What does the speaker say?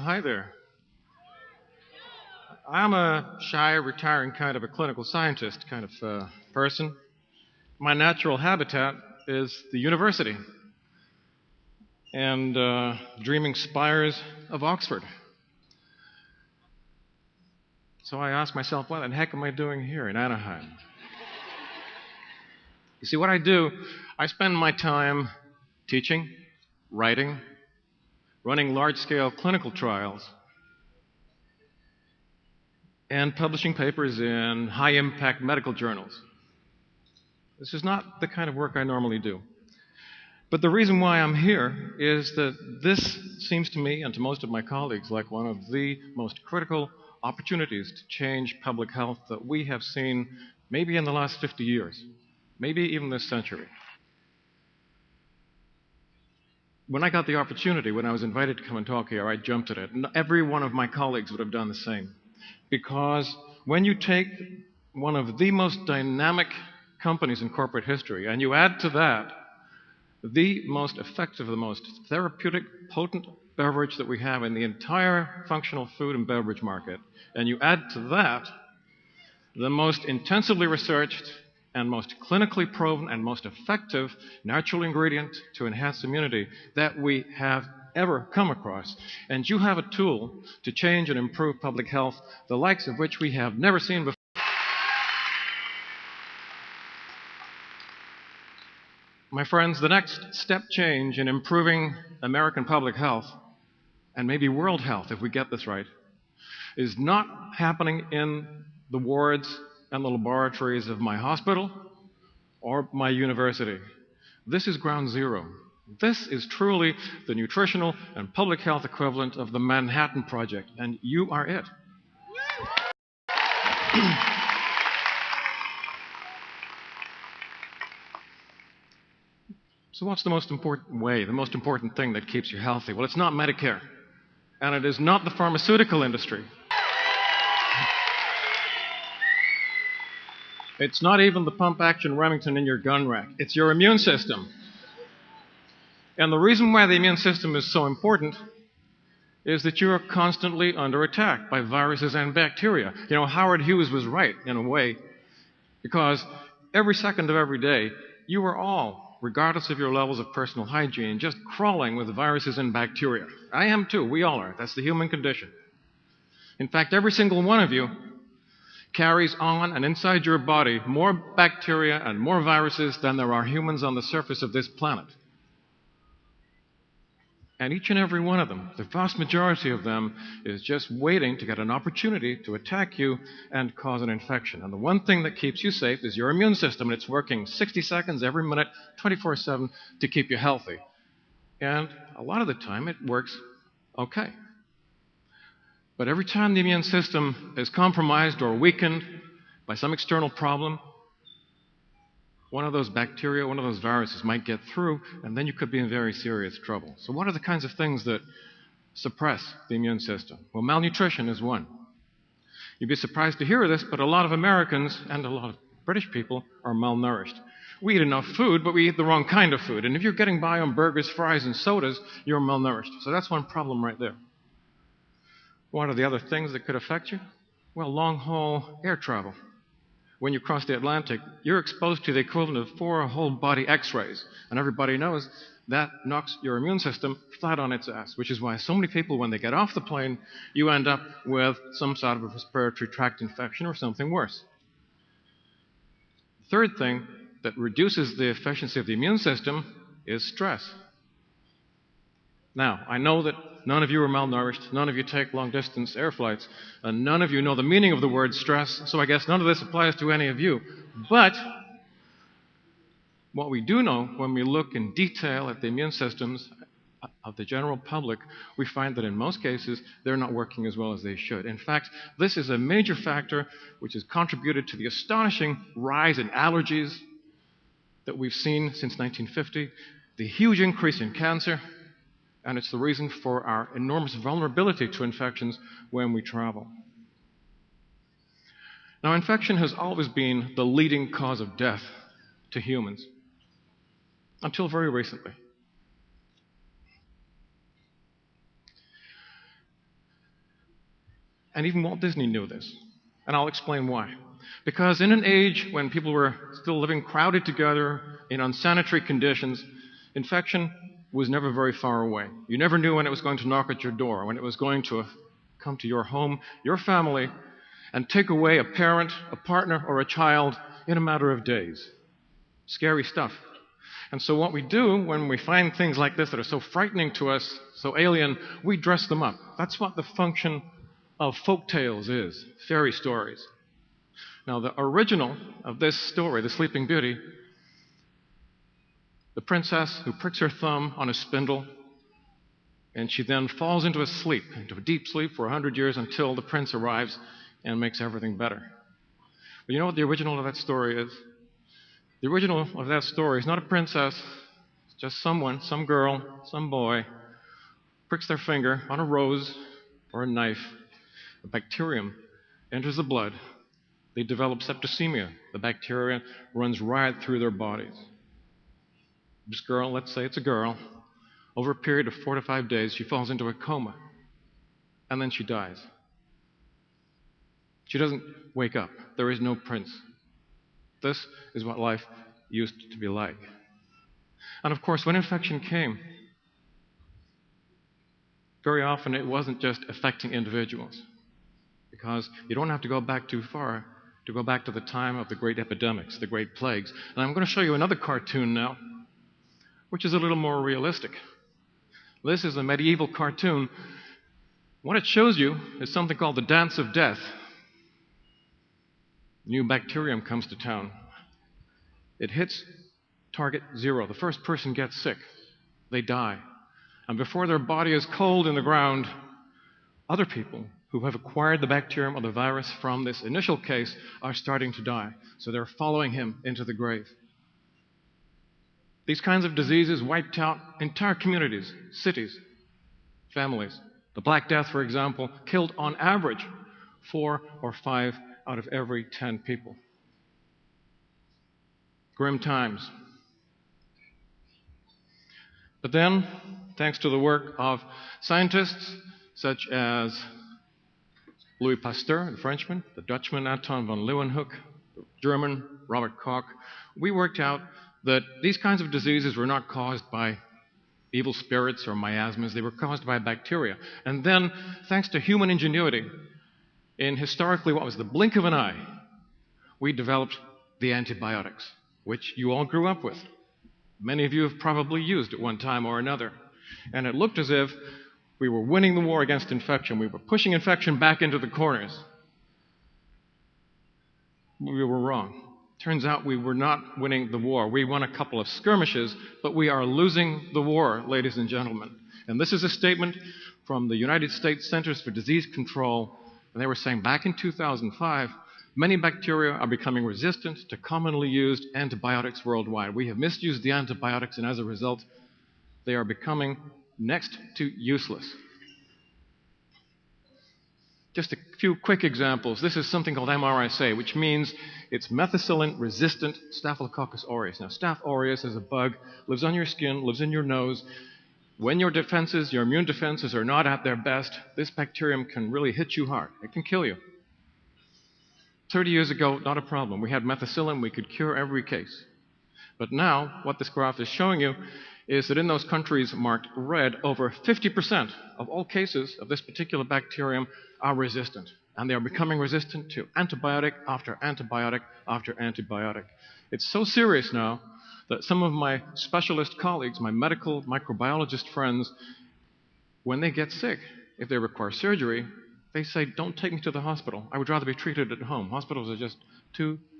hi there. I'm a shy, retiring kind of a clinical scientist kind of person. My natural habitat is the university and dreaming spires of Oxford. So I ask myself, what the heck am I doing here in Anaheim? You see, what I do, I spend my time teaching, writing, running large-scale clinical trials, and publishing papers in high-impact medical journals. This is not the kind of work I normally do. But the reason why I'm here is that this seems to me and to most of my colleagues like one of the most critical opportunities to change public health that we have seen maybe in the last 50 years, maybe even this century. When I got the opportunity, when I was invited to come and talk here, I jumped at it. And every one of my colleagues would have done the same. Because when you take one of the most dynamic companies in corporate history and you add to that the most effective, the most therapeutic, potent beverage that we have in the entire functional food and beverage market, and you add to that the most intensively researched and most clinically proven and most effective natural ingredient to enhance immunity that we have ever come across, and you have a tool to change and improve public health, the likes of which we have never seen before. My friends, the next step change in improving American public health, and maybe world health if we get this right, is not happening in the wards and the laboratories of my hospital or my university. This is ground zero. This is truly the nutritional and public health equivalent of the Manhattan Project, and you are it. So what's the most important way, the most important thing that keeps you healthy? Well, it's not Medicare, and it is not the pharmaceutical industry. It's not even the pump-action Remington in your gun rack. It's your immune system. And the reason why the immune system is so important is that you are constantly under attack by viruses and bacteria. You know, Howard Hughes was right, in a way, because every second of every day, you are all, regardless of your levels of personal hygiene, just crawling with viruses and bacteria. I am too. We all are. That's the human condition. In fact, every single one of you carries on and inside your body more bacteria and more viruses than there are humans on the surface of this planet. And each and every one of them, the vast majority of them, is just waiting to get an opportunity to attack you and cause an infection. And the one thing that keeps you safe is your immune system, and it's working 60 seconds every minute, 24/7, to keep you healthy. And a lot of the time, it works okay. But every time the immune system is compromised or weakened by some external problem, one of those bacteria, one of those viruses might get through, and then you could be in very serious trouble. So what are the kinds of things that suppress the immune system? Well, malnutrition is one. You'd be surprised to hear this, but a lot of Americans and a lot of British people are malnourished. We eat enough food, but we eat the wrong kind of food. And if you're getting by on burgers, fries, and sodas, you're malnourished. So that's one problem right there. What are the other things that could affect you? Well, long-haul air travel. When you cross the Atlantic, you're exposed to the equivalent of 4 whole-body X-rays. And everybody knows that knocks your immune system flat on its ass, which is why so many people, when they get off the plane, you end up with some sort of a respiratory tract infection or something worse. The third thing that reduces the efficiency of the immune system is stress. Now, I know that none of you are malnourished, none of you take long-distance air flights, and none of you know the meaning of the word stress, so I guess none of this applies to any of you. But what we do know when we look in detail at the immune systems of the general public, we find that in most cases, they're not working as well as they should. In fact, this is a major factor which has contributed to the astonishing rise in allergies that we've seen since 1950, the huge increase in cancer, and it's the reason for our enormous vulnerability to infections when we travel. Now, infection has always been the leading cause of death to humans, until very recently. And even Walt Disney knew this. And I'll explain why. Because in an age when people were still living crowded together in unsanitary conditions, infection was never very far away. You never knew when it was going to knock at your door, when it was going to come to your home, your family, and take away a parent, a partner, or a child in a matter of days. Scary stuff. And so what we do when we find things like this that are so frightening to us, so alien, we dress them up. That's what the function of folk tales is, fairy stories. Now, the original of this story, The Sleeping Beauty, the princess who pricks her thumb on a spindle, and she then falls into a deep sleep for 100 years until the prince arrives and makes everything better. But you know what the original of that story is? The original of that story is not a princess, it's just someone, some girl, some boy, pricks their finger on a rose or a knife. A bacterium enters the blood. They develop septicemia. The bacteria runs right through their bodies. This girl, let's say it's a girl, over a period of 4 to 5 days, she falls into a coma. And then she dies. She doesn't wake up. There is no prince. This is what life used to be like. And of course, when infection came, very often it wasn't just affecting individuals. Because you don't have to go back too far to go back to the time of the great epidemics, the great plagues. And I'm going to show you another cartoon now, which is a little more realistic. This is a medieval cartoon. What it shows you is something called the Dance of Death. New bacterium comes to town. It hits target 0. The first person gets sick. They die. And before their body is cold in the ground, other people who have acquired the bacterium or the virus from this initial case are starting to die. So they're following him into the grave. These kinds of diseases wiped out entire communities, cities, families. The Black Death, for example, killed on average 4 or 5 out of every 10 people. Grim times. But then, thanks to the work of scientists such as Louis Pasteur, the Frenchman, the Dutchman Anton von Leeuwenhoek, the German Robert Koch, we worked out that these kinds of diseases were not caused by evil spirits or miasmas. They were caused by bacteria. And then, thanks to human ingenuity, in historically what was the blink of an eye, we developed the antibiotics, which you all grew up with. Many of you have probably used at one time or another. And it looked as if we were winning the war against infection. We were pushing infection back into the corners. We were wrong. Turns out we were not winning the war. We won a couple of skirmishes, but we are losing the war, ladies and gentlemen. And this is a statement from the United States Centers for Disease Control. And they were saying back in 2005, many bacteria are becoming resistant to commonly used antibiotics worldwide. We have misused the antibiotics, and as a result, they are becoming next to useless. Just a few quick examples. This is something called MRSA, which means it's methicillin-resistant Staphylococcus aureus. Now, Staph aureus is a bug, lives on your skin, lives in your nose. When your immune defenses are not at their best, this bacterium can really hit you hard. It can kill you. 30 years ago, not a problem. We had methicillin, we could cure every case. But now, what this graph is showing you is that in those countries marked red, over 50% of all cases of this particular bacterium are resistant. And they are becoming resistant to antibiotic after antibiotic after antibiotic. It's so serious now that some of my specialist colleagues, my medical microbiologist friends, when they get sick, if they require surgery, they say, don't take me to the hospital. I would rather be treated at home. Hospitals are just too dangerous.